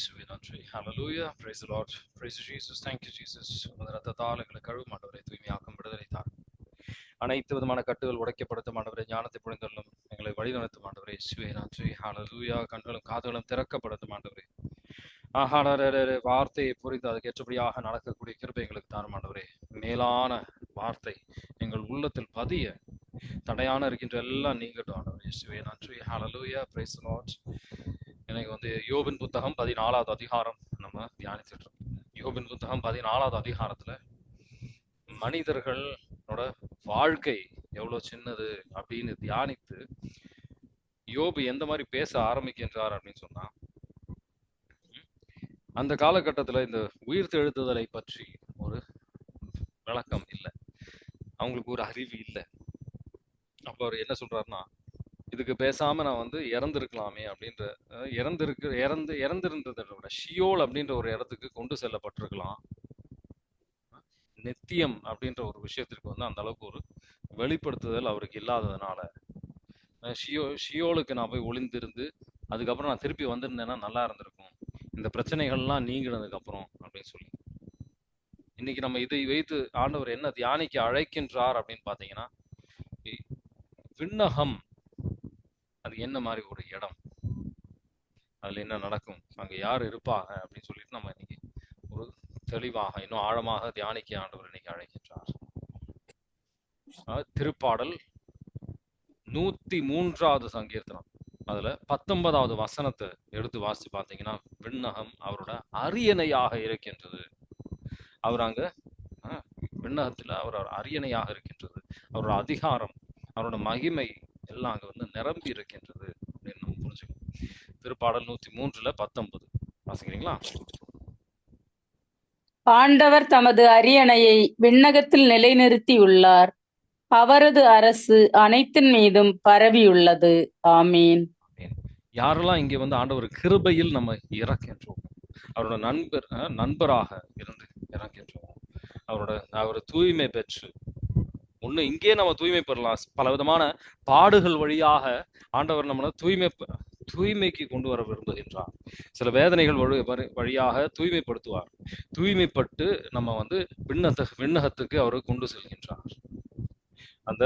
இயேசுவே நன்றி. ஹalleluya. Praise the Lord. Praise Jesus. Thank you Jesus. உமது இரத்தத்தால் எங்களை கழுவும் ஆண்டவரே, தூய்மையாக்கும் விடுதலை தாரும். அனைத்து விதமான கட்டுகள் உடைக்கப்படுத்தும் ஆண்டவரே, ஞானத்தை பொழிந்தள்ளும் எங்களை வழிநடத்தும் ஆண்டவரே, இயேசுவே நன்றி. ஹalleluya. கண்களும் காதுகளும் திறக்கப்படுத்தும் ஆண்டவரே. வார்த்தையை புரிந்து அதுக்கு ஏற்றபடியாக நடக்கக்கூடிய கிருபை எங்களுக்கு தாரும் ஆண்டவரே. மேலான வார்த்தை எங்கள் உள்ளத்தில் பதிய தடையான இருக்கின்ற எல்லாம் நீங்கட்டும் ஆண்டவரே, இயேசுவே நன்றி. ஹalleluya. Praise the Lord. எனக்கு யோபின் புத்தகம் 14வது அதிகாரம் நம்ம தியானிச்சுட்டு இருக்கோம். யோபின் புத்தகம் 14வது அதிகாரத்துல மனிதர்களோட வாழ்க்கை எவ்வளவு சின்னது அப்படின்னு தியானித்து யோபு எந்த மாதிரி பேச ஆரம்பிக்கின்றார் அப்படின்னு சொன்னா, அந்த காலகட்டத்துல இந்த உயிர்த்தெழுத்துதலை பற்றி ஒரு விளக்கம் இல்லை, அவங்களுக்கு ஒரு அறிவு இல்லை. அப்ப அவர் என்ன சொல்றாருன்னா, இதுக்கு பேசாம நான் இறந்திருக்கலாமே அப்படின்ற இறந்திருந்ததை விட ஷியோல் அப்படின்ற ஒரு இடத்துக்கு கொண்டு செல்லப்பட்டிருக்கலாம். நித்தியம் அப்படின்ற ஒரு விஷயத்திற்கு அந்த அளவுக்கு ஒரு வெளிப்படுத்துதல் அவருக்கு இல்லாததுனால ஷியோலுக்கு நான் போய் ஒளிந்திருந்து அதுக்கப்புறம் நான் திருப்பி வந்திருந்தேன்னா நல்லா இருந்திருக்கும், இந்த பிரச்சனைகள்லாம் நீங்கினதுக்கு அப்புறம் அப்படின்னு சொல்லி. இன்னைக்கு நம்ம இதை வைத்து ஆண்டவர் என்ன தியானிக்க அழைக்கின்றார் அப்படின்னு பாத்தீங்கன்னா, விண்ணகம் அது என்ன மாதிரி ஒரு இடம், அதுல என்ன நடக்கும், அங்க யார் இருப்பாங்க அப்படின்னு சொல்லிட்டு நம்ம இன்னைக்கு ஒரு தெளிவாக இன்னும் ஆழமாக தியானிக்க ஆண்டவர் இன்னைக்கு அழைக்கின்றார். திருப்பாடல் 103வது சங்கீர்த்தனம் அதுல 19வது வசனத்தை எடுத்து வாசிச்சு பார்த்தீங்கன்னா, விண்ணகம் அவரோட அரியணையாக இருக்கின்றது. அவர் அங்க விண்ணகத்துல அவர் அரியணையாக இருக்கின்றது. அவரோட அதிகாரம், அவரோட மகிமை எல்லாம் அங்க நிரம்பி இருக்கின்றது அப்படின்னு நம்ம புரிஞ்சுக்கணும். திருப்பாடல் 103:19 வாசிக்கிறீங்களா? ஆண்டவர் தமது அரியணையை விண்ணகத்தில் நிலைநிறுத்தியுள்ளார், அவரது அரசு அனைத்தின் மீதும் பரவியுள்ளது. ஆமீன். யாரெல்லாம் இங்கே ஆண்டவர் கிருபையில் நம்ம இறக்கின்றோம், அவரோட நண்பராக இருந்து இறக்கின்றோம், அவர் தூய்மை பெற்று ஒண்ணு இங்கே நம்ம தூய்மை பெறலாம். பல விதமான பாடுகள் வழியாக ஆண்டவர் நம்மளை தூய்மைக்கு கொண்டு வர விரும்புகின்றார். சில வேதனைகள் வழியாக தூய்மைப்படுத்துவார். தூய்மைப்பட்டு நம்ம விண்ணகத்துக்கு அவர் கொண்டு செல்கின்றார். அந்த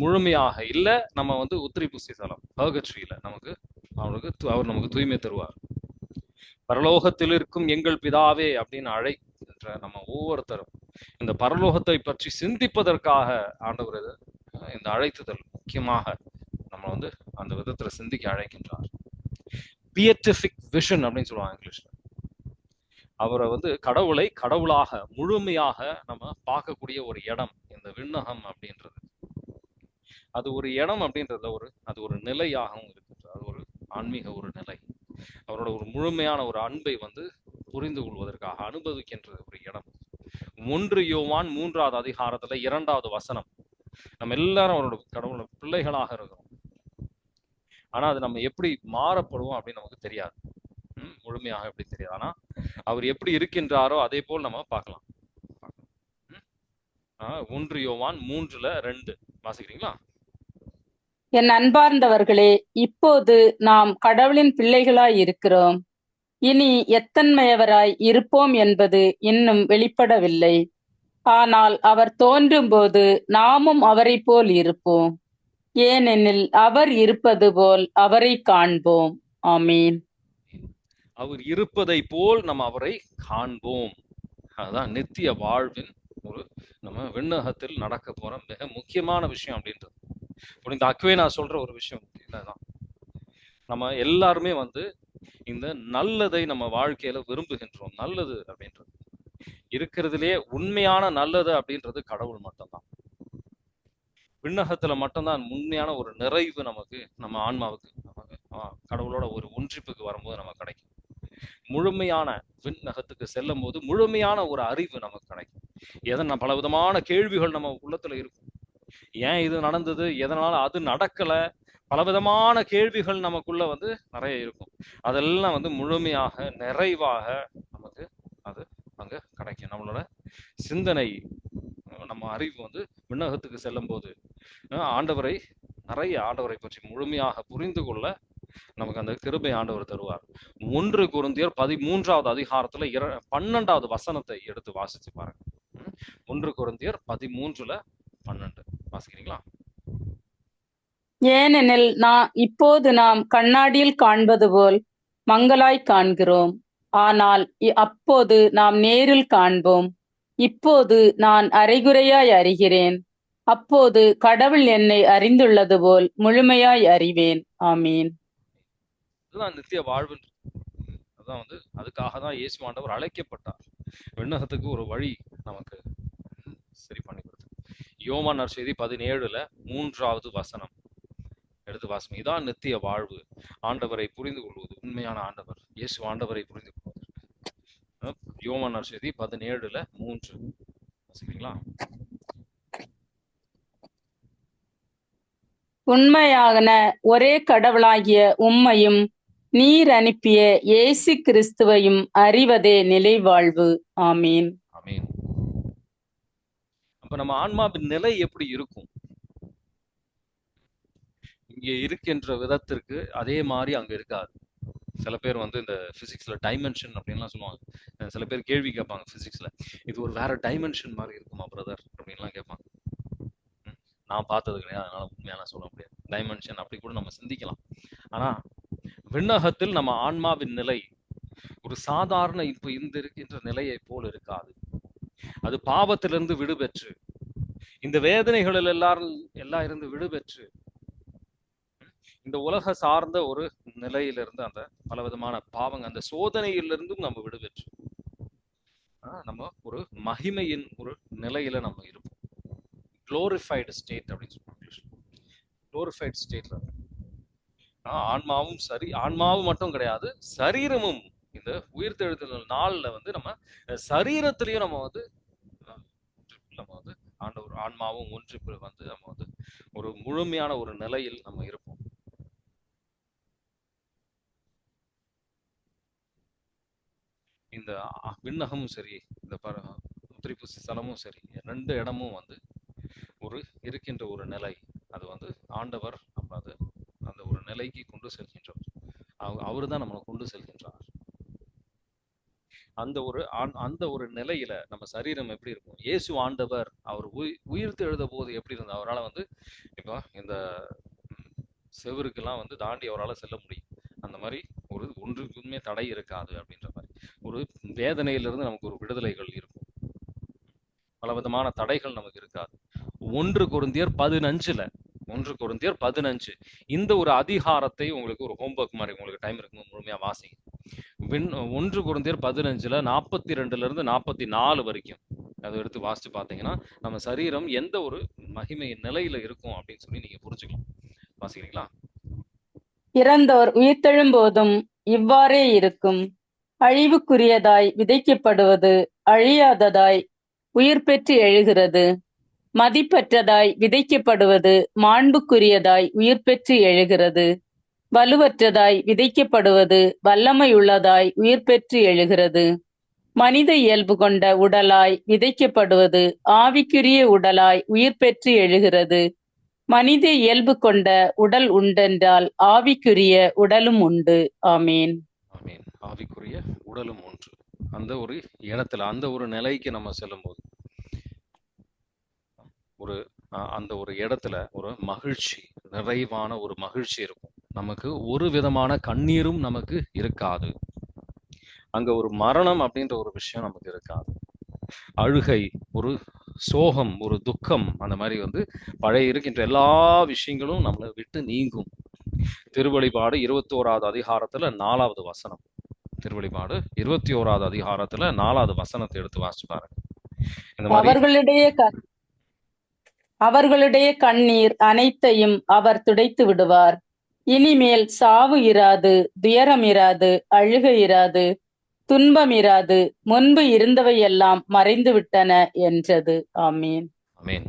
முழுமையாக இல்ல நம்ம உத்திரி புஸ்தி தலம் பர்கட்ரியில அவர் நமக்கு தூய்மை தருவார். பரலோகத்தில் இருக்கும் எங்கள் பிதாவே அப்படின்னு அழைக்கின்ற நம்ம ஒவ்வொருத்தரும் இந்த பரலோகத்தை பற்றி சிந்திப்பதற்காக ஆண்டவர் இந்த அழைத்துதல் முக்கியமாக நம்ம அந்த விதத்துல சிந்திக்க அழைக்கின்றார். பியட்டிஃபிக் விஷன் அப்படின்னு சொல்லுவாங்க இங்கிலீஷ்ல. அவரை கடவுளை கடவுளாக முழுமையாக நம்ம பார்க்கக்கூடிய ஒரு இடம் இந்த விண்ணகம் அப்படின்றது. அது ஒரு இடம் அப்படின்றத அது ஒரு நிலையாகவும் இருக்கின்றது. அது ஒரு ஆன்மீக ஒரு நிலை. அவரோட ஒரு முழுமையான ஒரு அன்பை புரிந்து கொள்வதற்காக அனுபவிக்கின்ற ஒரு இடம். 1 யோவான் 3வது அதிகாரத்துல 2வது வசனம், நம்ம எல்லாரும் அவரோட கடவுளோட பிள்ளைகளாக இருக்கிறோம். ஆனா அது நம்ம எப்படி மாறப்படுவோம் அப்படின்னு நமக்கு தெரியாது, முழுமையாக எப்படி தெரியாது. ஆனா அவர் எப்படி இருக்கின்றாரோ அதே போல் நம்ம பார்க்கலாம். 1 யோவான் 3:2 வாசிக்கிறீங்களா? என் அன்பார்ந்தவர்களே, இப்போது நாம் கடவுளின் பிள்ளைகளாய் இருக்கிறோம். இனி எத்தன்மையவராய் இருப்போம் என்பது இன்னும் வெளிப்படவில்லை. ஆனால் அவர் தோன்றும் போது நாமும் அவரை போல் இருப்போம், ஏனெனில் அவர் இருப்பது போல் அவரை காண்போம். ஆமீன். அவர் இருப்பதை போல் நம்ம அவரை காண்போம். அதுதான் நித்திய வாழ்வின் நம்ம விண்ணகத்தில் நடக்க போற மிக முக்கியமான விஷயம் அப்படின்றது. இந்த அக்வேனா சொல்ற ஒரு விஷயம் இதுதான். நம்ம எல்லாருமே இந்த நல்லதை நம்ம வாழ்க்கையில விரும்புகின்றோம். நல்லது அப்படின்றது இருக்கிறதுலே உண்மையான நல்லது அப்படின்றது கடவுள் மட்டும்தான். விண்ணகத்துல மட்டும்தான் உண்மையான ஒரு நிறைவு நமக்கு, நம்ம ஆன்மாவுக்கு, நமக்கு கடவுளோட ஒரு ஒன்றிப்புக்கு வரும்போது நமக்கு கிடைக்கும். முழுமையான விண்ணகத்துக்கு செல்லும் போது முழுமையான ஒரு அறிவு நமக்கு கிடைக்கும். பல விதமான கேள்விகள் நம்ம உள்ளத்துல இருக்கும். ஏன் இது நடந்தது, எதனால அது நடக்கல, பலவிதமான கேள்விகள் நமக்குள்ள நிறைய இருக்கும். அதெல்லாம் முழுமையாக நிறைவாக நமக்கு அது அங்க கிடைக்கும். நம்மளோட சிந்தனை, நம்ம அறிவு விண்ணகத்துக்கு செல்லும் போது ஆண்டவரை பற்றி முழுமையாக புரிந்து கொள்ள நமக்கு அந்த கிருபை ஆண்டவர் தருவார். 1 கொரிந்தியர் 13வது அதிகாரத்துல 12வது வசனத்தை எடுத்து வாசிச்சு பாருங்க. 1 கொரிந்தியர் 13:12 வாசிக்கிறீங்களா? ஏனெனில் இப்போது நாம் கண்ணாடியில் காண்பது போல் மங்கலாய் காண்கிறோம். ஆனால் அப்போது நாம் நேரில் காண்போம். இப்போது நான் அரைகுறையாய் அறிகிறேன். அப்போது கடவுள் என்னை அறிந்துள்ளது போல் முழுமையாய் அறிவேன். ஆமீன். இதுதான் நித்திய வாழ்வு. அதான் அதுக்காக தான் இயேசு ஆண்டவர் அழைக்கப்பட்டார். விண்ணகத்துக்கு ஒரு வழி நமக்கு சரி பண்ணி கொடுத்து. யோவான் நற்செய்தி 17ல 3வது வசனம் எடுத்து வாசம். இதான் நித்திய வாழ்வு. ஆண்டவரை புரிந்து கொள்வது, உண்மையான ஆண்டவர் இயேசு ஆண்டவரை புரிந்து கொள்வது. யோவான் நற்செய்தி 17:3 வாசிக்கிறீங்களா? உண்மையான ஒரே கடவுளாகிய உம்மையும் நீர் அனுப்பிய இயேசு கிறிஸ்துவையும் அறிவதே நிலைவாழ்வு. ஆமீன். ஆமீன். அப்ப நம்ம ஆன்மாவின் நிலை எப்படி இருக்கும்? இங்க இருக்கின்ற விதத்திற்கு அதே மாதிரி அங்க இருக்காது. சில பேர் இந்த பிசிக்ஸ்ல டைமென்ஷன் அப்படின்லாம் சொல்லுவாங்க. சில பேர் கேள்வி கேட்பாங்க பிசிக்ஸ்ல, இது ஒரு வேற டைமென்ஷன் மாதிரி இருக்குமா பிரதர் அப்படின்லாம் கேட்பாங்க. நான் பார்த்தது கிடையாது, அதனால உண்மையான சொல்ல முடியாது. டைமென்ஷன் அப்படி கூட நம்ம சிந்திக்கலாம். ஆனா விண்ணகத்தில் நம்ம ஆன்மாவின் நிலை ஒரு சாதாரண இப்ப இருக்கின்ற நிலையை போல் இருக்காது. அது பாவத்திலிருந்து விடுபெற்று, இந்த வேதனைகளில் எல்லாம் இருந்து விடுபெற்று, இந்த உலக சார்ந்த ஒரு நிலையிலிருந்து, அந்த பலவிதமான பாவங்க, அந்த சோதனையிலிருந்தும் நம்ம விடுபெற்று நம்ம ஒரு மகிமையின் ஒரு நிலையில நம்ம இருப்போம். குளோரிஃபைடு ஸ்டேட் அப்படின்னு சொல்லுவாங்க. குளோரிஃபைடு ஸ்டேட்ல ஆன்மாவும் சரி, ஆன்மாவும் மட்டும் கிடையாது, சரீரமும் இந்த உயிர்த்தெழுதல் நாள்ல நம்ம சரீரத்திலையும் நம்ம ஆண்டவர் ஆன்மாவும் ஒன்று நம்ம ஒரு முழுமையான ஒரு நிலையில் நம்ம இருப்போம். இந்த விண்ணகமும் சரி, இந்த உத்திரிப்பு ஸ்தலமும் சரி, 2 இடமும் ஒரு இருக்கின்ற ஒரு நிலை. அது ஆண்டவர் நம்ம அந்த ஒரு நிலைக்கு கொண்டு செல்கின்றவர். அவரு தான் நம்மளை கொண்டு செல்கின்றார். அந்த ஒரு நிலையில நம்ம சரீரம் எப்படி இருக்கும்? இயேசு ஆண்டவர் அவர் உயிர்த்து எழுத போது எப்படி இருந்தார்? அவரால் இப்போ இந்த செவருக்கெல்லாம் தாண்டி அவரால் செல்ல முடியும். அந்த மாதிரி ஒன்றுக்குமே தடை இருக்காது அப்படின்ற மாதிரி ஒரு வேதனையிலிருந்து நமக்கு ஒரு விடுதலைகள் இருக்கும். பல விதமான தடைகள் நமக்கு இருக்காது. 1 கொரிந்தியர் 15 இந்த ஒரு அதிகாரத்தை உங்களுக்கு ஒரு ஹோம்ஒர்க் மாதிரி, உங்களுக்கு டைம் இருக்கும்போது முழுமையா வாசிங்க. 1 கொரிந்தியர் 15ல 42 44 வரைக்கும் அதை எடுத்து வாசிச்சு பார்த்தீங்கன்னா நம்ம சரீரம் எந்த ஒரு மகிமை நிலையில இருக்கும் அப்படின்னு சொல்லி நீங்க புரிஞ்சுக்கலாம். வாசிக்கிறீங்களா? இறந்தோர் உயிர்த்தெழும் போதும் இவ்வாறே இருக்கும். அழிவுக்குரியதாய் விதைக்கப்படுவது அழியாததாய் உயிர் பெற்று எழுகிறது. மதிப்பற்றதாய் விதைக்கப்படுவது மாண்புக்குரியதாய் உயிர் பெற்று எழுகிறது. வலுவற்றதாய் விதைக்கப்படுவது வல்லமையுள்ளதாய் உயிர் பெற்று எழுகிறது. மனித இயல்பு கொண்ட உடலாய் விதைக்கப்படுவது ஆவிக்குரிய உடலாய் உயிர் பெற்று எழுகிறது. மனித இயல்பு கொண்ட உடல் உண்டென்றால் ஆவிக்குரிய உடலும் உண்டு. ஆமீன். ஆமீன். ஆவிக்குரிய உடலும் ஒன்று. அந்த ஒரு இடத்துல, அந்த ஒரு நிலைக்கு நம்ம செல்லும் போது அந்த ஒரு இடத்துல ஒரு மகிழ்ச்சி, நிறைவான ஒரு மகிழ்ச்சி இருக்கும். நமக்கு ஒரு விதமான கண்ணீரும் நமக்கு இருக்காது. அங்க ஒரு மரணம் அப்படின்ற ஒரு விஷயம் நமக்கு இருக்காது. அழுகை, ஒரு சோகம், ஒரு துக்கம், அந்த மாதிரி பழைய இருக்கின்ற எல்லா விஷயங்களும் நம்மளை விட்டு நீங்கும். திருவெளிப்பாடு 21வது அதிகாரத்துல 4வது வசனம். திருவெளிப்பாடு 21வது அதிகாரத்துல 4வது வசனத்தை எடுத்து வாசிச்சு பாருங்க. இந்த மாதிரி அவர்களுடைய கண்ணீர் அனைத்தையும் அவர் துடைத்து விடுவார். இனிமேல் சாவு இராது, துயரம் இராது, அழுகை இராது, துன்பம் இராது, முன்பு இருந்தவையெல்லாம் மறைந்து விட்டன என்றது. ஆமீன். ஆமீன்.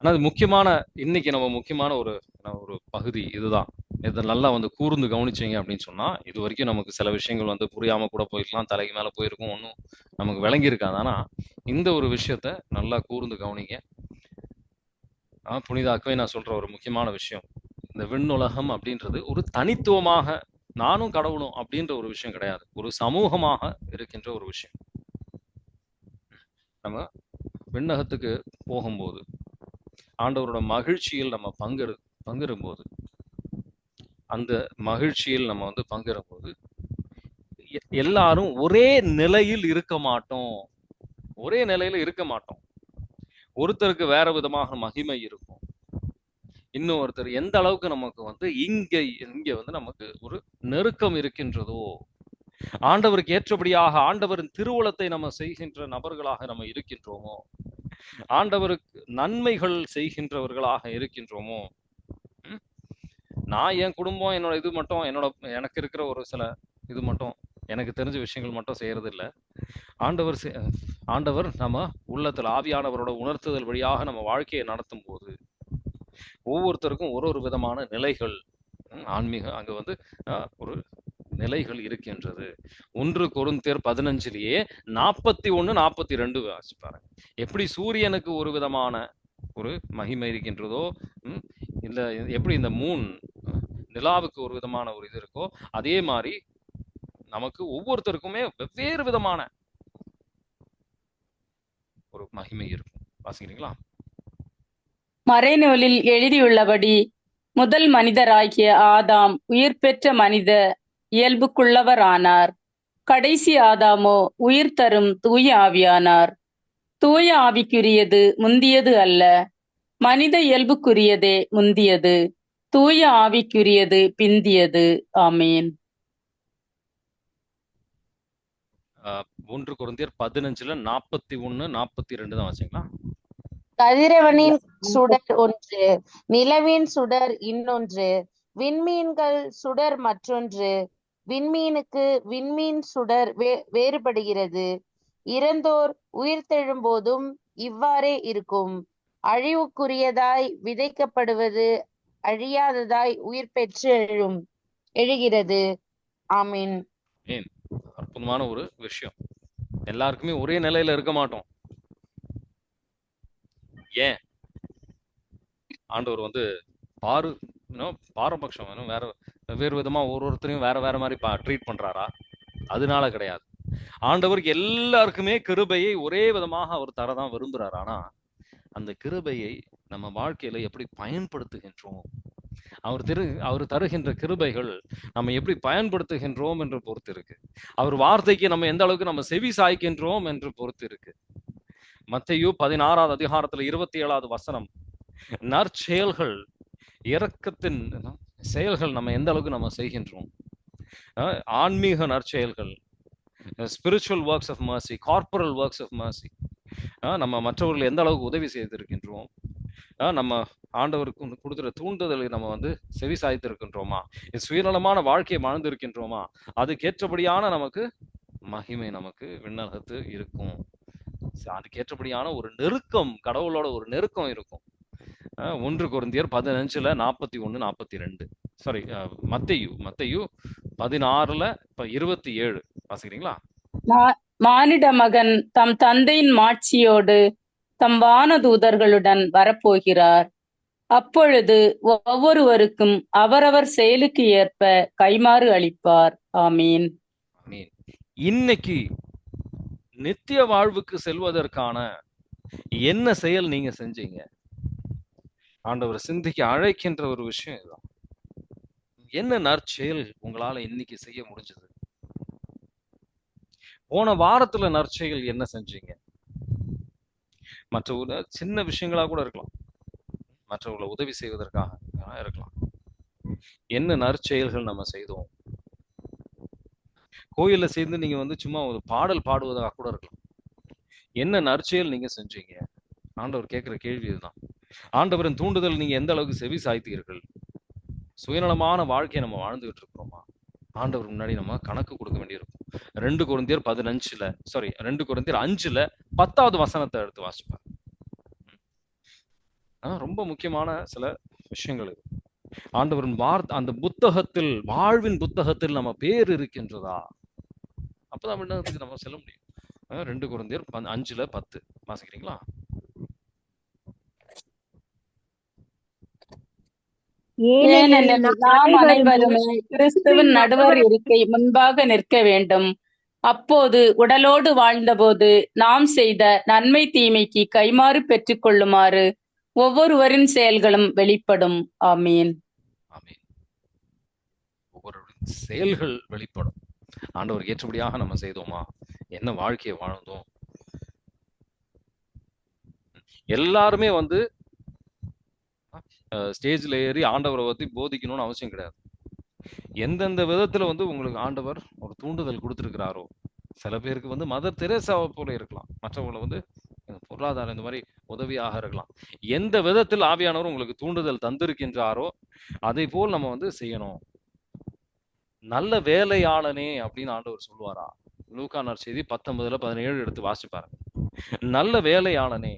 ஆனா முக்கியமான, இன்னைக்கு நம்ம முக்கியமான ஒரு பகுதி இதுதான். இதை நல்லா கூர்ந்து கவனிச்சீங்க அப்படின்னு சொன்னா, இது வரைக்கும் நமக்கு சில விஷயங்கள் புரியாம கூட போயிருக்கலாம், தலைக்கு மேல போயிருக்கும், ஒன்றும் நமக்கு விளங்கி இருக்காது. ஆனா இந்த ஒரு விஷயத்த நல்லா கூர்ந்து கவனிங்க. புனித அக்வை நான் சொல்ற ஒரு முக்கியமான விஷயம், இந்த விண்ணுலகம் அப்படின்றது ஒரு தனித்துவமாக நானும் கடவுளும் அப்படின்ற ஒரு விஷயம் கிடையாது. ஒரு சமூகமாக இருக்கின்ற ஒரு விஷயம். நம்ம விண்ணகத்துக்கு போகும்போது ஆண்டவரோட மகிழ்ச்சியில் நம்ம பங்கிடும்போது, அந்த மகிழ்ச்சியில் நம்ம வந்து பங்கிடும்போது எல்லாரும் ஒரே நிலையில் இருக்க மாட்டோம். ஒரே நிலையில இருக்க மாட்டோம். ஒருத்தருக்கு வேற விதமாக மகிமை இருக்கும். இன்னும் ஒருத்தர் எந்த அளவுக்கு நமக்கு வந்து இங்க இங்க வந்து நமக்கு ஒரு நெருக்கம் இருக்கின்றதோ, ஆண்டவருக்கு ஏற்றபடியாக ஆண்டவரின் திருவுளத்தை நம்ம செய்கின்ற நபர்களாக நம்ம இருக்கின்றோமோ, ஆண்டவருக்கு நன்மைகள் செய்கின்றவர்களாக இருக்கின்றோமோ, ம், நான் என் குடும்பம் என்னோட இது மட்டும் எனக்கு இருக்கிற ஒரு சில இது மட்டும் எனக்கு தெரிஞ்ச விஷயங்கள் மட்டும் செய்யறது இல்ல. ஆண்டவர் ஆண்டவர் நம்ம உள்ளத்துல ஆவியானவரோட உணர்த்துதல் வழியாக நம்ம வாழ்க்கையை நடத்தும் போது ஒவ்வொருத்தருக்கும் ஒரு ஒரு விதமான நிலைகள், ஆன்மீக அங்க வந்து ஒரு நிலைகள் இருக்கின்றது. 1 கொரிந்தியர் 15 41 42 வாசிச்சு பாருங்க. எப்படி சூரியனுக்கு ஒரு விதமான ஒரு மகிமை இருக்கின்றதோ, இல்ல எப்படி இந்த மூன் நிலாவுக்கு ஒரு விதமான ஒரு இது இருக்கோ, அதே மாதிரி நமக்கு ஒவ்வொருத்தருக்குமே வெவ்வேறு விதமான ஒரு மகிமை இருக்கும். வாசிக்கிறீங்களா? மறைநூலில் எழுதியுள்ளபடி முதல் மனிதராகிய ஆதாம் உயிர் பெற்ற மனித இயல்புக்குள்ளவர் கடைசி ஆதாமோ உயிர் தரும் தூய ஆவியானார். தூய ஆவிக்குரியது முந்தியது அல்ல, மனித இயல்புக்குரியதே முந்தியது. தூய ஆவிக்குரியது பிந்தியது. ஆமேன். 1 கொரிந்தியர் 15 41 42 தான் வாசிங்களா? கதிரவனின் சுடர் ஒன்று, நிலவின் சுடர் இன்னொன்று, விண்மீன்கள் சுடர் மற்றொன்று. விண்மீனுக்கு விண்மீன் சுடர் வேறுபடுகிறது. இறந்தோர் உயிர்த்தெழும்போதும் இவ்வாறே இருக்கும். அழிவுக்குரியதாய் விதைக்கப்படுவது அழியாததாய் உயிர் பெற்று எழுகிறது. ஆமீன். அற்புதமான ஒரு விஷயம். எல்லாருக்குமே ஒரே நிலையில இருக்க மாட்டோம். ஏன் ஆண்டவர் வந்து பாரபட்சம் வேற வெவ்வேறு விதமா ஒருத்தரையும் வேற வேற மாதிரி ட்ரீட் பண்றாரா? அதனால கிடையாது. ஆண்டவருக்கு எல்லாருக்குமே கிருபையை ஒரே விதமாக அவர் தரதான் விரும்புறாரு. ஆனா அந்த கிருபையை நம்ம வாழ்க்கையில எப்படி பயன்படுத்துகின்றோம், அவர் தருகின்ற கிருபைகள் நம்ம எப்படி பயன்படுத்துகின்றோம் என்று பொறுத்து இருக்கு. அவர் வார்த்தைக்கு நம்ம எந்த அளவுக்கு நம்ம செவி சாய்க்கின்றோம் என்று பொறுத்து இருக்கு. மத்தேயு 16 அதிகாரத்துல 27 வசனம், நற்செயல்கள், இரக்கத்தின் செயல்கள் நம்ம எந்த அளவுக்கு நம்ம செய்கின்றோம், ஆன்மீக நற்செயல்கள், spiritual works of mercy, corporal works of mercy, நம்ம மற்றவர்கள் எந்த அளவுக்கு உதவி செய்திருக்கின்றோம், நம்ம ஆண்டவருக்கு கொடுத்துற தூண்டுதலை நம்ம வந்து செவி சாய்த்திருக்கின்றோமா, சுயநலமான வாழ்க்கையை வாழ்ந்திருக்கின்றோமா, அதுக்கேற்றபடியான நமக்கு மகிமை நமக்கு விண்ணகத்து இருக்கும். அதுக்கேற்றபடியான ஒரு நெருக்கம், கடவுளோட ஒரு நெருக்கம் இருக்கும். 1 கொரிந்தியர் 15 41 42, சாரி மத்தேயு 16 27 வாசிக்கிறீங்களா? மானிட மகன் தம் தந்தையின் மாட்சியோடு தம் வானதூதர்களுடன் வரப்போகிறார். அப்பொழுது ஒவ்வொருவருக்கும் அவரவர் செயலுக்கு ஏற்ப கைமாறு அளிப்பார். ஆமீன். இன்னைக்கு நித்திய வாழ்வுக்கு செல்வதற்கான என்ன செயல் நீங்க செஞ்சீங்க? ஆண்டவர் சிந்திக்க அழைக்கின்ற ஒரு விஷயம் இதுதான். என்ன நற்செயல் உங்களால இன்னைக்கு செய்ய முடிஞ்சது? போன வாரத்துல நற்செயல் என்ன செஞ்சீங்க? மற்ற ஒரு சின்ன விஷயங்களா கூட இருக்கலாம், மற்றவர்களை உதவி செய்வதற்காக இருக்கலாம். என்ன நற்செயல்கள் நம்ம செய்தோம்? கோயில்ல சேர்ந்து நீங்க வந்து சும்மா ஒரு பாடல் பாடுவதாக கூட இருக்கலாம். என்ன நற்செயல் நீங்க செஞ்சீங்க? ஆண்டவர் கேட்கிற கேள்வி இதுதான். ஆண்டவரின் தூண்டுதல் நீங்க எந்த அளவுக்கு செவி சாய்த்தீர்கள்? சுயநலமான வாழ்க்கையை நம்ம வாழ்ந்துகிட்டு இருக்கிறோமா? ஆண்டவர் முன்னாடி நம்ம கணக்கு கொடுக்க வேண்டியிருக்கும். 2 கொரிந்தியர் 5 10வது வசனத்தை எடுத்து வாசிப்பார். ரொம்ப முக்கியமான சில விஷயங்கள் இது. ஆண்டவரின் அந்த புத்தகத்தில், வாழ்வின் புத்தகத்தில் நம்ம பேர் இருக்கின்றதா? அப்பதான் விண்ணகத்துக்கு நம்ம செல்ல முடியும். 2 கொரிந்தியர் 5:10 வாசிக்கிறீங்களா? ஏனெனில் ஏனெனில் நாம் நாம் அனைவருமே அனைவருமே கிறிஸ்துவின் நடுவர் இருக்கை முன்பாக நிற்க வேண்டும். அப்போது உடலோடு வாழ்ந்தபோது நாம் செய்த நன்மை தீமைக்கு கைமாறு பெற்றுக் கொள்ளுமாறு ஒவ்வொருவரின் செயல்களும் வெளிப்படும். ஆமீன். ஆமென். ஒவ்வொருவரின் செயல்கள் வெளிப்படும். ஆண்டவருக்கு ஏற்றபடியாக நம்ம செய்தோமா, என்ன வாழ்க்கையை வாழ்ந்தோம். எல்லாருமே வந்து ஸ்டேஜ்ல ஏறி ஆண்டவரை பத்தி போதிக்கணும்னு அவசியம் கிடையாது. எந்தெந்த விதத்துல வந்து உங்களுக்கு ஆண்டவர் ஒரு தூண்டுதல் கொடுத்திருக்கிறாரோ, சில பேருக்கு வந்து மதர் தெரேசாவை போல இருக்கலாம், மற்றவங்களை வந்து பொருளாதாரம் இந்த மாதிரி உதவியாக இருக்கலாம். எந்த விதத்தில் ஆவியானவர் உங்களுக்கு தூண்டுதல் தந்திருக்கின்றாரோ அதை போல் நம்ம வந்து செய்யணும். நல்ல வேலையாளனே அப்படின்னு ஆண்டவர் சொல்லுவாரா? லூக்கா நற்செய்தி 19:17 எடுத்து வாசிப்பாரு. நல்ல வேலையாளனே.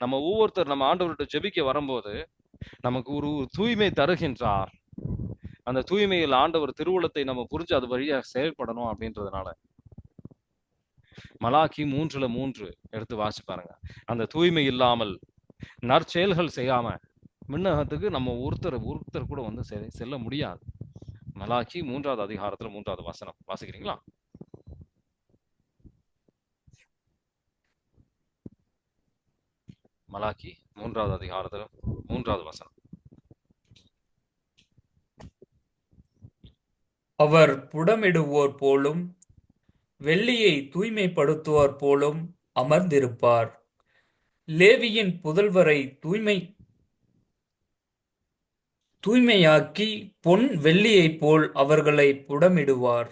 நம்ம ஒவ்வொருத்தர் நம்ம ஆண்டவர்கிட்ட ஜெபிக்க வரும்போது நமக்கு ஒரு தூய்மை தருகின்றார். அந்த தூய்மையில் ஆண்டவர் திருவுளத்தை நம்ம புரிஞ்சு அது வழியா செயல்படணும் அப்படின்றதுனால மலாக்கி 3:3 எடுத்து வாசி பாருங்க. அந்த தூய்மை இல்லாமல் நற்செயல்கள் செய்யாம விண்ணகத்துக்கு நம்ம ஒருத்தர் கூட வந்து செல்ல முடியாது. மலாக்கி 3வது அதிகாரத்துல 3வது வசனம் வாசிக்கிறீங்களா? மலாக்கி 3வது அதிகாரத்துல 3வது வசனம். அவர் புடமிடுவோர் போலும் வெள்ளியை தூய்மைப்படுத்துவோர் போலும் அமர்ந்திருப்பார். லேவியின் புதல்வரை தூய்மையாக்கி பொன் வெள்ளியைப் போல் அவர்களை புடமிடுவார்.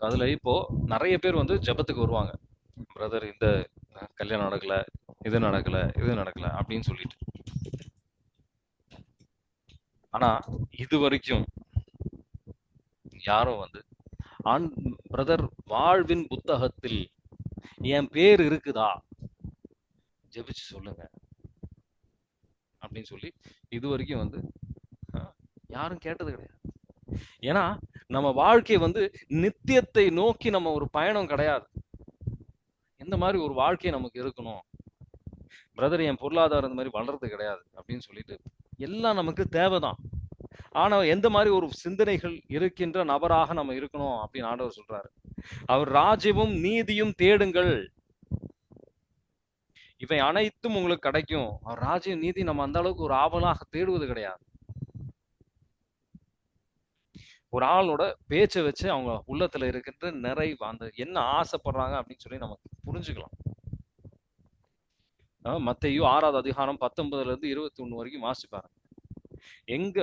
அதுல இப்போ நிறைய பேர் வந்து ஜெபத்துக்கு வருவாங்க. பிரதர், இந்த கல்யாணம் நடக்கல, இது நடக்கல, இது நடக்கல அப்படின்னு சொல்லிட்டு. ஆனா இது வரைக்கும் யாரும் வந்து பிரதர் வாழ்வின் புத்தகத்தில் என் பேர் இருக்குதா, ஜெபிச்சு சொல்லுங்க அப்படின்னு சொல்லி இது வரைக்கும் வந்து யாரும் கேட்டது கிடையாது. ஏன்னா நம்ம வாழ்க்கை வந்து நித்தியத்தை நோக்கி நம்ம ஒரு பயணம் கிடையாது. எந்த மாதிரி ஒரு வாழ்க்கை நமக்கு இருக்கணும், பிரதர் என் பொருளாதாரம் இந்த மாதிரி வளர்றது கிடையாது அப்படின்னு சொல்லிட்டு எல்லாம் நமக்கு தேவைதான். ஆனா எந்த மாதிரி ஒரு சிந்தனைகள் இருக்கின்ற நபராக நம்ம இருக்கணும் அப்படின்னு ஆண்டவர் சொல்றாரு. அவர் ராஜ்யமும் நீதியும் தேடுங்கள், இவை அனைத்தும் உங்களுக்கு கிடைக்கும். அவர் ராஜ்யம் நீதி நம்ம அந்த அளவுக்கு ஒரு ஆவலாக தேடுவது கிடையாது. ஒரு ஆளோட பேச்சை வச்சு அவங்க உள்ளத்துல இருக்கின்ற நிறைவு, அந்த என்ன ஆசைப்படுறாங்க அப்படின்னு சொல்லி நமக்கு புரிஞ்சுக்கலாம். மத்தேயு 6வது அதிகாரம் 19-21 வரைக்கும் வாசிப்பாரு. எங்க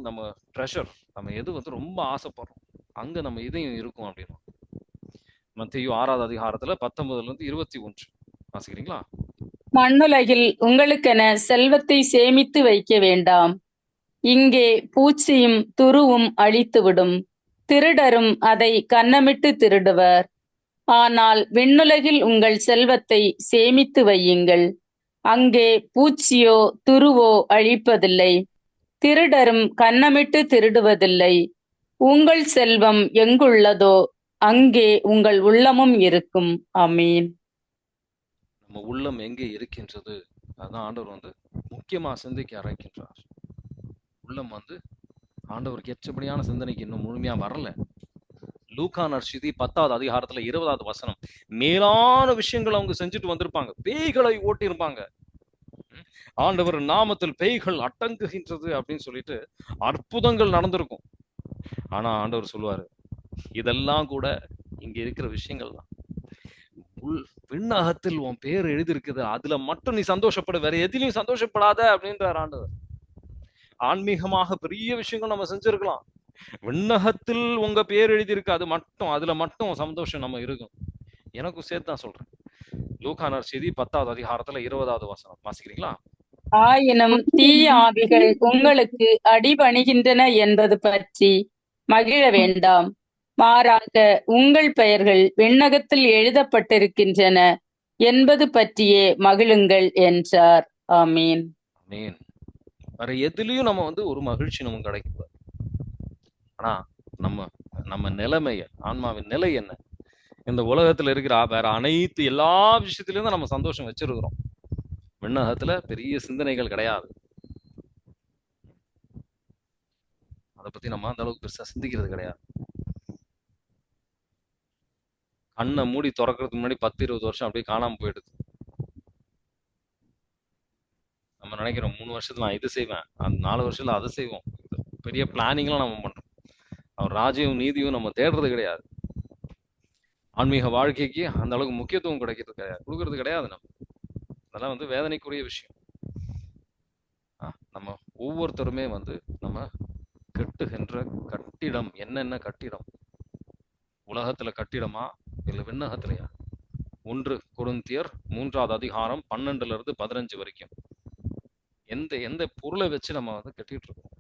நம்ம ட்ரெஷர், நம்ம எது வந்து ரொம்ப ஆசைப்படுறோம் அங்க நம்ம இதையும் இருக்கும் அப்படின்னு. மத்தேயு 6வது அதிகாரத்துல 19-21 வாசிக்கிறீங்களா? மண்ணுலகில் உங்களுக்கென செல்வத்தை சேமித்து வைக்க வேண்டாம். இங்கே பூச்சியும் துருவும் அழித்துவிடும், திருடரும் அதை கன்னமிட்டு திருடுவர். ஆனால் விண்ணுலகில் உங்கள் செல்வத்தை சேமித்து வையுங்கள். அங்கே பூச்சியோ துருவோ அழிப்பதில்லை, திருடரும் கன்னமிட்டு திருடுவதில்லை. உங்கள் செல்வம் எங்குள்ளதோ அங்கே உங்கள் உள்ளமும் இருக்கும். ஆமீன். நம்ம உள்ளம் எங்கே இருக்கின்றது, அதான் ஆண்டவர் வந்து முக்கியமா சிந்திக்க அழைக்கின்றார். உள்ளம் வந்து ஆண்டவருக்கு ஏற்றபடியான சிந்தனைக்கு இன்னும் முழுமையா வரல. லூக்கா நற்செய்தி 10வது அதிகாரத்துல 20வது வசனம், மேலான விஷயங்கள் அவங்க செஞ்சுட்டு வந்திருப்பாங்க. பேய்களை ஓட்டி இருப்பாங்க. ஆண்டவர் நாமத்தில் பேய்கள் அடங்குகின்றது அப்படின்னு சொல்லிட்டு அற்புதங்கள் நடந்திருக்கும். ஆனா ஆண்டவர் சொல்லுவாரு, இதெல்லாம் கூட இங்க இருக்கிற விஷயங்கள் தான். விண்ணகத்தில் உன் பேர் எழுதியிருக்குது, அதுல மட்டும் நீ சந்தோஷப்படு, வேற எதிலையும் சந்தோஷப்படாத அப்படின்றார் ஆண்டவர். ஆன்மீகமாக பெரிய விஷயங்கள் நம்ம செஞ்சிருக்கலாம், விண்ணகத்தில் உங்க பேர் எழுதியிருக்கு, அது மட்டும், அதுல மட்டும் சந்தோஷம் நம்ம இருக்கும். எனக்கும் சேர்த்து தான் சொல்றேன். லூக்கா நற்செய்தி 10வது அதிகாரத்துல 20வது வசனம் வாசிக்கிறீங்களா? ஆயினும் தீய ஆவிகள் உங்களுக்கு அடிபணிகின்றன என்பது பற்றி மகிழ வேண்டாம். மாறாக உங்கள் பெயர்கள் விண்ணகத்தில் எழுதப்பட்டிருக்கின்றன என்பது பற்றியே மகிழுங்கள் என்றார். ஆமீன். ஆமீன். வேற எதுலயும் நம்ம வந்து ஒரு மகிழ்ச்சி நமக்கு கிடைக்கும். ஆனா நம்ம நிலைமைய, ஆன்மாவின் நிலை என்ன? இந்த உலகத்துல இருக்கிற வேற அனைத்து எல்லா விஷயத்திலும் தான் நம்ம சந்தோஷம் வச்சிருக்கிறோம். விண்ணகத்துல பெரிய சிந்தனைகள் கிடையாது. அதை பத்தி நம்ம அந்த அளவுக்கு பெருசா சிந்திக்கிறது கிடையாது. கண்ணை மூடி திறக்கிறதுக்கு முன்னாடி 10-20 வருஷம் அப்படியே காணாம போயிடுது. நம்ம நினைக்கிறோம் 3 வருஷத்துல நான் இது செய்வேன், அந்த 4 வருஷத்துல அதை செய்வோம். பெரிய பிளானிங்லாம் நம்ம பண்றோம். அவர் ராஜ்யம் நீதியும் நம்ம தேடுறது கிடையாது. ஆன்மீக வாழ்க்கைக்கு அந்த அளவுக்கு முக்கியத்துவம் கொடுக்கறது கிடையாது. நம்ம அதெல்லாம் வந்து வேதனைக்குரிய விஷயம். நம்ம ஒவ்வொருத்தருமே வந்து நம்ம கட்டுகின்ற கட்டிடம் என்னென்ன கட்டிடம், உலகத்துல கட்டிடமா இல்ல விண்ணகத்திலையா? 1 கொரிந்தியர் 3வது அதிகாரம் 12 - 15 வரைக்கும் எந்த எந்த பொருளை வச்சு நம்ம வந்து கட்டிட்டு இருக்கோம்?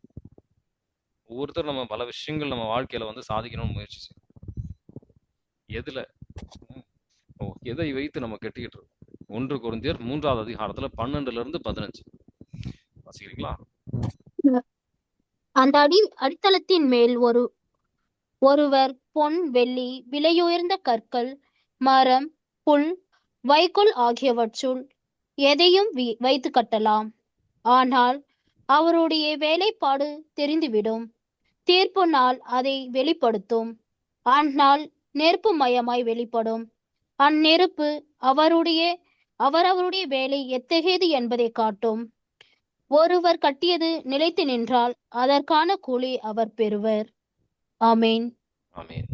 ஒவ்வொருத்தரும் நம்ம பல விஷயங்கள் நம்ம வாழ்க்கையில வந்து சாதிக்கணும்னு முயற்சி செய்யணும். எதுல எதை வைத்து நம்ம கட்டிக்கிட்டு இருக்கோம்? 1 கொரிந்தியர் 3வது அதிகாரத்துல 12 - 15 வாசிக்கிறீங்களா? அந்த அடித்தளத்தின் மேல் ஒருவர் பொன், வெள்ளி, விலையுயர்ந்த கற்கள், மரம், புல், வைக்கோல் ஆகியவற்றுள் எதையும் வைத்து கட்டலாம். ஆனால் அவருடைய வேலைப்பாடு தெரிந்துவிடும். தீர்ப்பு நாள் அதை வெளிப்படுத்தும். அந்நாள் நெருப்பு மயமாய் வெளிப்படும். அந்நெருப்பு அவரவருடைய வேலை எத்தகையது என்பதை காட்டும். ஒருவர் கட்டியது நிலைத்து நின்றால் அதற்கான கூலி அவர் பெறுவர். ஆமேன். ஆமேன்.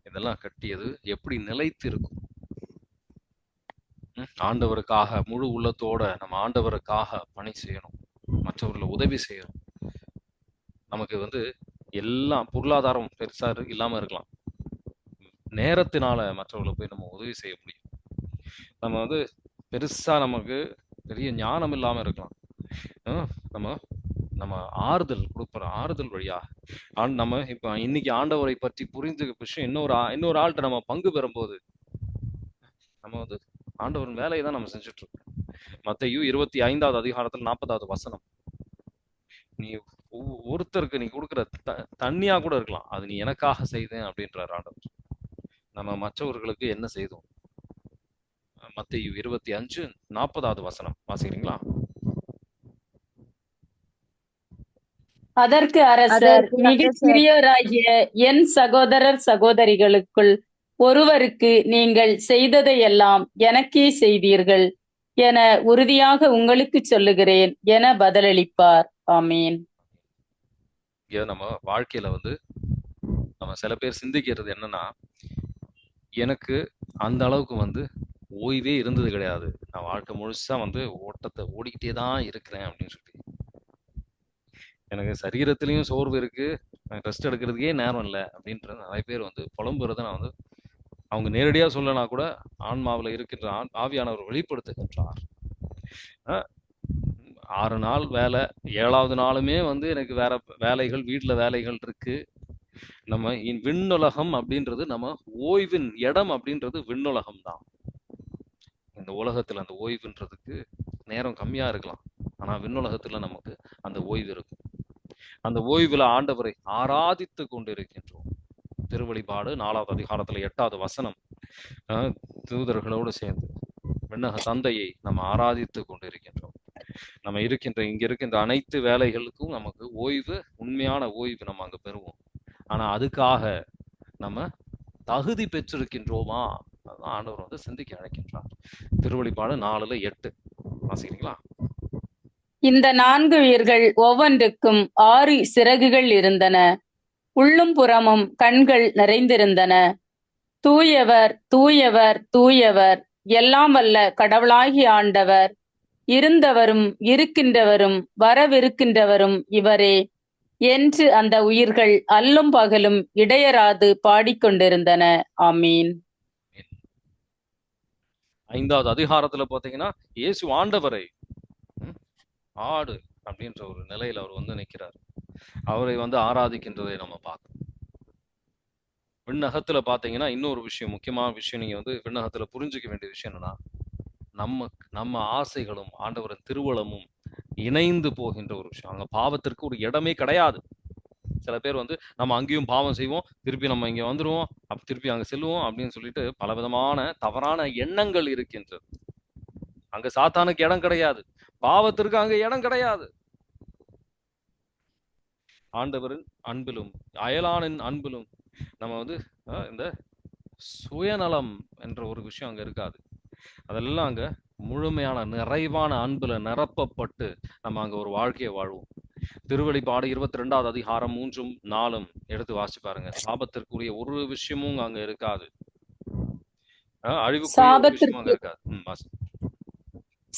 இதெல்லாம் கட்டியது எப்படி நிலைத்து இருக்கும்? ஆண்டவருக்காக முழு உள்ளத்தோட நம்ம ஆண்டவருக்காக பணி செய்யணும், மற்றவர்களை உதவி செய்யணும். நமக்கு வந்து எல்லாம் பொருளாதாரம் பெருசா இல்லாம இருக்கலாம், நேரத்தினால மற்றவர்களை போய் நம்ம உதவி செய்ய முடியும். நம்ம வந்து பெருசா நமக்கு பெரிய ஞானம் இல்லாம இருக்கலாம், நம்ம நம்ம ஆறுதல் கொடுக்குற ஆறுதல் வழியா நம்ம இப்ப இன்னைக்கு ஆண்டவரை பற்றி புரிஞ்ச விஷயம் இன்னொரு ஆள்கிட்ட நம்ம பங்கு பெறும்போது நம்ம வந்து ஆண்டவரின் வேலையை தான் நம்ம செஞ்சுட்டு இருக்கோம். மத்தேயு 25வது அதிகாரத்துல 40வது வசனம், நீ ஒருத்தருக்கு நீ கொடுக்குற தண்ணியா கூட இருக்கலாம், அது நீ எனக்காக செய்தேன் அப்படின்றார் ஆண்டவர். நம்ம மற்றவர்களுக்கு என்ன செய்தோம்? மத்தேயு 25:40வது வசனம் வாசிக்கிறீங்களா? அதற்கு அரசர், மிகச் சிறியோராகிய என் சகோதரர் சகோதரிகளுக்குள் ஒருவருக்கு நீங்கள் செய்ததையெல்லாம் எனக்கே செய்தீர்கள் என உறுதியாக உங்களுக்கு சொல்லுகிறேன் என பதிலளிப்பார். ஆமீன். நம்ம வாழ்க்கையில வந்து நம்ம சில பேர் சிந்திக்கிறது என்னன்னா, எனக்கு அந்த அளவுக்கு வந்து ஓய்வே இருந்தது கிடையாது, நான் வாழ்க்கை முழுசா வந்து ஓட்டத்தை ஓடிக்கிட்டே தான் இருக்கிறேன் அப்படின்னு சொல்லி. எனக்கு சரீரத்திலையும் சோர்வு இருக்கு, எனக்கு ரெஸ்ட் எடுக்கிறதுக்கே நேரம் இல்லை அப்படின்ற நிறைய பேர் வந்து புலம்புறத நான் வந்து அவங்க நேரடியா சொல்லனா கூட ஆன்மாவில் இருக்கின்ற ஆவியானவர் வெளிப்படுத்துகின்றார். 6 நாள் வேலை, 7வது நாளுமே வந்து எனக்கு வேற வேலைகள், வீட்டுல வேலைகள் இருக்கு. நம்ம விண்ணுலகம் அப்படின்றது, நம்ம ஓய்வின் இடம் அப்படின்றது விண்ணுலகம் தான். இந்த உலகத்துல அந்த ஓய்வுன்றதுக்கு நேரம் கம்மியா இருக்கலாம், ஆனா விண்ணுலகத்துல நமக்கு அந்த ஓய்வு இருக்கும். அந்த ஓய்வுல ஆண்டவரை ஆராதித்து கொண்டிருக்கின்றோம். திருவழிபாடு 4வது அதிகாரத்துல 8வது வசனம், தூதர்களோடு சேர்ந்து விண்ணக தந்தையை நம்ம ஆராதித்து கொண்டிருக்கின்றோம். நம்ம இங்க இருக்கின்ற அனைத்து வேலைகளுக்கும் நமக்கு ஓய்வு, உண்மையான ஓய்வு நம்ம அங்க பெறுவோம். ஆனா அதுக்காக நம்ம தகுதி பெற்றிருக்கின்றோமா? ஆண்டவர் வந்து சிந்திக்க அழைக்கின்றார். திருவழிபாடு 4:8 வாசிக்கிறீங்களா? இந்த 4 உயிர்கள் ஒவ்வொன்றுக்கும் 6 சிறகுகள் இருந்தன, உள்ளும் புறமும் கண்கள் நிறைந்திருந்தன. தூயவர், தூயவர், தூயவர், எல்லாம் வல்ல கடவுளாகிய ஆண்டவர், இருந்தவரும் இருக்கின்றவரும் வரவிருக்கின்றவரும் இவரே என்று அந்த உயிர்கள் அல்லும் பகலும் இடையராது பாடிக்கொண்டிருந்தன. ஆமீன். 5வது அதிகாரத்துல பாத்தீங்கன்னா, இயேசு ஆண்டவரை ஆடு அப்படின்ற ஒரு நிலையில அவர் வந்து நிற்கிறார். அவரை வந்து ஆராதிக்கின்றதை நம்ம பார்க்கணும். விண்ணகத்துல பாத்தீங்கன்னா இன்னொரு விஷயம், முக்கியமான விஷயம், நீங்க வந்து விண்ணகத்துல புரிஞ்சுக்க வேண்டிய விஷயம் என்னன்னா, நம்ம ஆசைகளும் ஆண்டவரின் திருவளமும் இணைந்து போகின்ற ஒரு விஷயம். அங்க பாவத்திற்கு ஒரு இடமே கிடையாது. சில பேர் வந்து நம்ம அங்கேயும் பாவம் செய்வோம், திருப்பி நம்ம இங்க வந்துருவோம், திருப்பி அங்க செல்லுவோம் அப்படின்னு சொல்லிட்டு பலவிதமான தவறான எண்ணங்கள் இருக்கின்றது. அங்க சாத்தானுக்கு இடம் கிடையாது, பாவத்திற்கு அங்க இடம் கிடையாது. ஆண்டவரின் அன்பிலும் அயலானின் அன்பிலும் நம்ம வந்து இந்த சுயநலம் என்ற ஒரு விஷயம் அங்க இருக்காது. அதெல்லாம் அங்க முழுமையான நிறைவான அன்புல நிரப்பப்பட்டு நம்ம அங்க ஒரு வாழ்க்கையை வாழ்வோம். திருவெளிப்பாடு 22வது அதிகாரம் 3, 4 எடுத்து வாசிச்சு பாருங்க. சாபத்திற்குரிய ஒரு விஷயமும் அங்க இருக்காது. அழிவுக்குரிய ஒரு விஷயமும் அங்க இருக்காது. வாசி.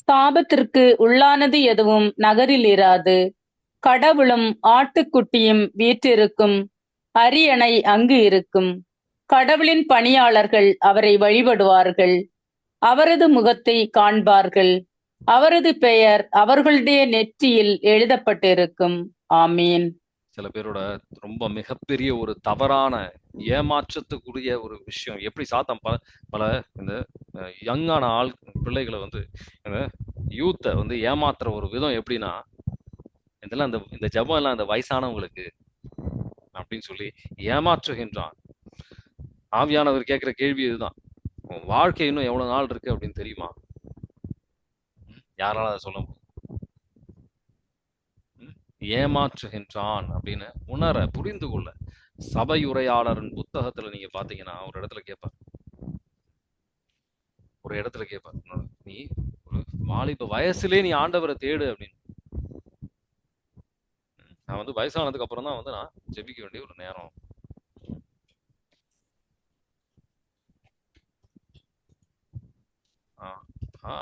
சாபத்திற்கு உள்ளானது எதுவும் நகரில் இராது. கடவுளும் ஆட்டுக்குட்டியும் வீற்றிருக்கும் அரியணை அங்கு இருக்கும். கடவுளின் பணியாளர்கள் அவரை வழிபடுவார்கள். அவரது முகத்தை காண்பார்கள். அவரது பெயர் அவர்களுடைய நெற்றியில் எழுதப்பட்டிருக்கும். ஆமீன். சில பேரோட ரொம்ப மிகப்பெரிய ஒரு தவறான ஏமாற்றத்துக்குரிய ஒரு விஷயம், எப்படி சாத்தான் பல இந்த யங்கான பிள்ளைகளை வந்து இந்த யூத்தை வந்து ஏமாத்துற ஒரு விதம் எப்படின்னா, இதெல்லாம் இந்த ஜபம் எல்லாம் இந்த வயசானவங்களுக்கு அப்படின்னு சொல்லி ஏமாற்றுகின்றான். ஆவியானவர் கேட்கிற கேள்வி இதுதான், வாழ்க்கை இன்னும் எவ்வளவு நாள் இருக்கு அப்படின்னு தெரியுமா? யாரால அதை சொல்ல முடியும்? ஏமாற்றுகின்றான் அப்படின்னு புரிந்து கொள்ள சபையுரையாளரின் புத்தகத்துல நீங்க பாத்தீங்கன்னா ஒரு இடத்துல கேட்பார், நீ ஒரு வாலிப வயசுலே நீ ஆண்டவரை தேடு அப்படின்னு. நான் வந்து வயசானதுக்கு அப்புறம் தான் வந்து நான் ஜெபிக்க வேண்டிய ஒரு நேரம்.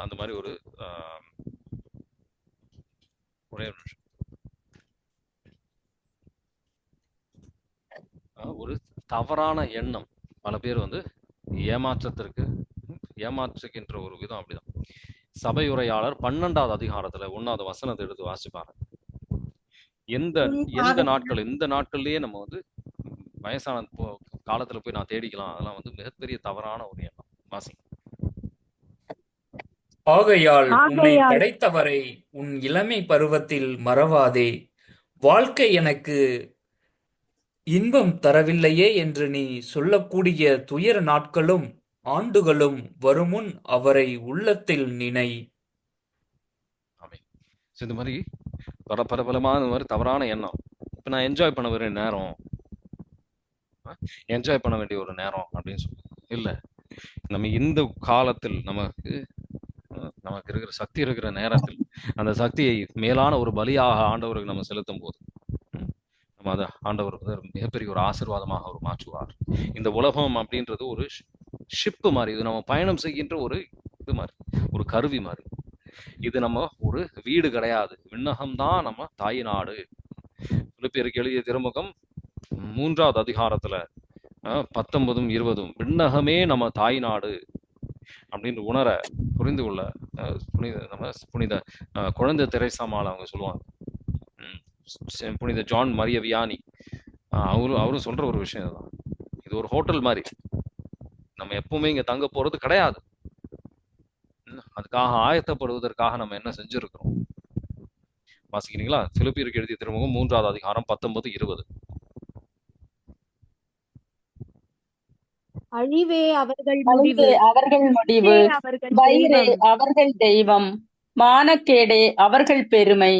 அந்த மாதிரி ஒரே நிமிஷம். ஒரு தவறான எண்ணம் பல பேர் வந்து ஏமாற்றுகின்ற ஒரு விதம் அப்படிதான். சபையுரையாளர் 12வது அதிகாரத்துல 1வது வசனத்தை எடுத்து வாசிப்பாரு. எந்த நாட்கள், இந்த நாட்கள்லயே நம்ம வந்து வயசான காலத்துல போய் நான் தேடிக்கலாம், அதெல்லாம் வந்து மிகப்பெரிய தவறான ஒரு எண்ணம். வாசி. ஆகையால் உன்னை படைத்தவரை உன் இளமை பருவத்தில் மறவாதே. வாழ்க்கை எனக்கு இன்பம் தரவில்லையே என்று நீ சொல்லக்கூடிய துயர நாட்களும் ஆண்டுகளும் வருமுன் அவரை உள்ளத்தில் நினை. இந்த மாதிரி பலமான இந்த மாதிரி தவறான எண்ணம். இப்ப நான் என்ஜாய் பண்ண வேண்டிய நேரம், என்ஜாய் பண்ண வேண்டிய ஒரு நேரம் அப்படின்னு சொல்லி இல்ல. நம்ம இந்த காலத்தில் நமக்கு இருக்கிற சக்தி இருக்கிற நேரத்தில் அந்த சக்தியை மேலான ஒரு பலியாக ஆண்டவருக்கு நம்ம செலுத்தும் போது நம்ம அதை ஆண்டவர் வந்து மிகப்பெரிய ஒரு ஆசீர்வாதமாக அவர் மாற்றுவார். இந்த உலகம் அப்படின்றது ஒரு ஷிப்பு மாதிரி, இது நம்ம பயணம் செய்கின்ற ஒரு இது மாதிரி, ஒரு கருவி மாதிரி. இது நம்ம ஒரு வீடு கிடையாது, விண்ணகம்தான் நம்ம தாய் நாடு. பிலிப்பியருக்கு எழுதிய திருமுகம் 3வது அதிகாரத்துல 19, 20 விண்ணகமே நம்ம தாய் நாடு அப்படின்னு புரிந்து கொள்ள புனித குழந்தை தெரேசாமால் அவங்க சொல்லுவாங்க. புனித ஜான் மரிய வியானி அவரும் சொல்ற ஒரு விஷயம் தான். இது ஒரு ஹோட்டல் மாதிரி, நம்ம எப்பவுமே இங்க தங்க போறது கிடையாது. அதுக்காக ஆயத்தப்படுவதற்காக நம்ம என்ன செஞ்சிருக்கிறோம் வாசிக்கிறீங்களா? பிலிப்பியருக்கு எழுதிய திருமுகம் 3வது அதிகாரம் 19, 20. அழிவே அவர்கள் முடிவு, வயிறே அவர்கள் தெய்வம், மானக்கேடே அவர்கள் பெருமை.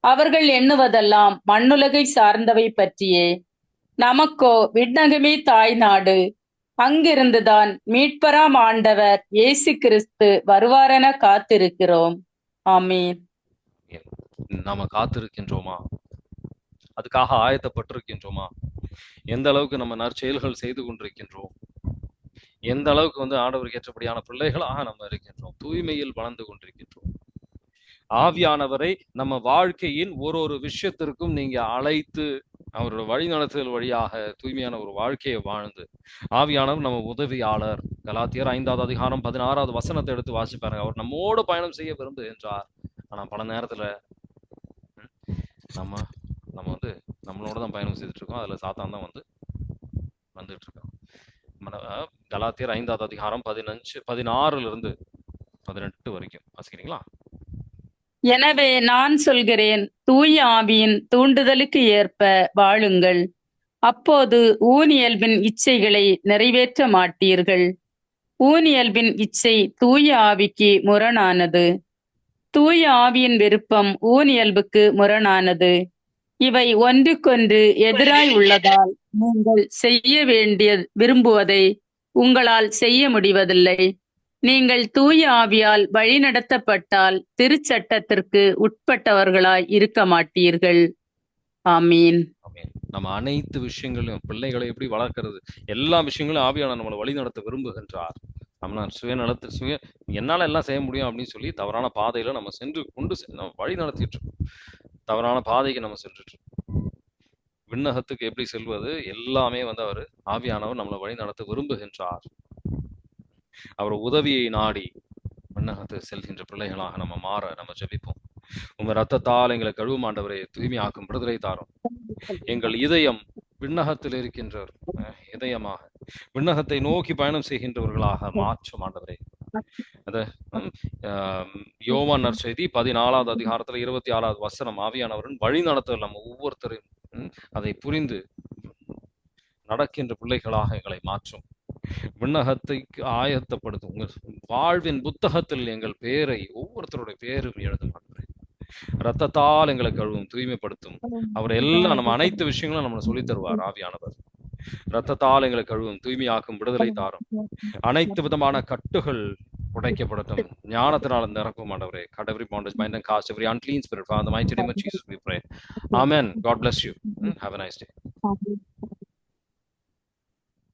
அவர்கள் எண்ணுவதெல்லாம் மண்ணுலகை சார்ந்தவை பற்றியே. நமக்கோ விண்ணகமே தாய் நாடு. அங்கிருந்துதான் மீட்பராம் ஆண்டவர் இயேசு கிறிஸ்து வருவாரென காத்திருக்கிறோம். ஆமீன். நாம காத்திருக்கின்றோமா? அதுக்காக ஆயத்தப்பட்டிருக்கின்றோமா? எந்த அளவுக்கு நம்ம நற்செயல்கள் செய்து கொண்டிருக்கின்றோம்? எந்த அளவுக்கு வந்து ஆண்டவருக்கு ஏற்றபடியான பிள்ளைகளாக நம்ம இருக்கின்றோம்? தூய்மையில் வளர்ந்து கொண்டிருக்கின்றோம்? ஆவியானவரை நம்ம வாழ்க்கையின் ஒரு விஷயத்திற்கும் நீங்க அழைத்து அவரோட வழிநடத்துதல் வழியாக தூய்மையான ஒரு வாழ்க்கையை வாழ்ந்து, ஆவியானவர் நம்ம உதவியாளர். கலாத்தியர் 5வது அதிகாரம் 16வது வசனத்தை எடுத்து வாசிப்பாருங்க. அவர் நம்மோடு பயணம் செய்ய விரும்புகின்றார். ஆனா பல நேரத்துல நம்ம வந்து நம்மளோட தான் பயணம் செய்துட்டு இருக்கோம். அதுல சாத்தான் தான் வந்துட்டு இருக்கோம். கலாத்தியர் 5வது அதிகாரம் 16 18 வரைக்கும் வாசிக்கிறீங்களா? எனவே நான் சொல்கிறேன், தூய ஆவியின் தூண்டுதலுக்கு ஏற்ப வாழுங்கள். அப்போது ஊனியல்பின் இச்சைகளை நிறைவேற்ற மாட்டீர்கள். ஊனியல்பின் இச்சை தூய ஆவிக்கு முரணானது. தூய ஆவியின் விருப்பம் ஊனியல்புக்கு முரணானது. இவை ஒன்றுக்கொன்று எதிராய் உள்ளதால் நீங்கள் செய்ய விரும்புவதை உங்களால் செய்ய முடிவதில்லை. நீங்கள் தூய ஆவியால் வழிநடத்தப்பட்டால் திருச்சட்டத்திற்கு உட்பட்டவர்களாய் இருக்க மாட்டீர்கள். ஆமீன். நம்ம அனைத்து விஷயங்களையும் பிள்ளைகளை எப்படி வளர்க்கிறது, எல்லா விஷயங்களும் ஆவியான நம்மளை வழி நடத்த விரும்புகின்றார். நம்ம சுய என்னால எல்லாம் செய்ய முடியும் அப்படின்னு சொல்லி தவறான பாதையில நம்ம சென்று நம்ம வழி நடத்திட்டு இருக்கோம். தவறான பாதைக்கு நம்ம சென்றுட்டு இருக்கோம். விண்ணகத்துக்கு எப்படி செல்வது எல்லாமே அவர் ஆவியானவர் நம்மளை வழி நடத்த விரும்புகின்றார். அவர் உதவியை நாடி விண்ணகத்துக்கு செல்கின்ற பிள்ளைகளாக நம்ம மாற நம்ம ஜெபிப்போம். உங்க ரத்தத்தால் எங்களை கழுவும் ஆண்டவரே, தூய்மையாக்கும் விடுதலை தாரும். எங்கள் இதயம் விண்ணகத்தில் இருக்கின்ற இதயமாக விண்ணகத்தை நோக்கி பயணம் செய்கின்றவர்களாக மாற்றும் ஆண்டவரே. அத யோவான் நற்செய்தி 14வது அதிகாரத்துல 26வது வசனம், ஆவியானவரின் வழி நடத்தல் நம்ம ஒவ்வொருத்தரும் அதை புரிந்து நடக்கின்ற பிள்ளைகளாக எங்களை மாற்றும். விண்ணகத்தை ஆயத்தப்படுத்தும். உங்கள் வாழ்வின் புத்தகத்தில் எங்கள் பேரை ஒவ்வொருத்தருடைய பேரும் எழுதும் ஆண்டவரே. ரத்தத்தால் எங்களை கழுவும், தூய்மைப்படுத்தும். அவர் எல்லாம் நம்ம அனைத்து விஷயங்களும் நம்மளை சொல்லித் தருவார் ஆவியானவர். ரத்தத்தால் எங்களை கழுவும், தூய்மையாக்கும், விடுதலை தாரும். அனைத்து விதமான கட்டுகள் உடைக்கப்படட்டும். ஞானத்தினால் நிரப்பும் ஆண்டவரே. Cut every bondage, bind and cast every unclean spirit. Father, in the mighty name of Jesus we pray. Amen. God bless you. Have a nice day.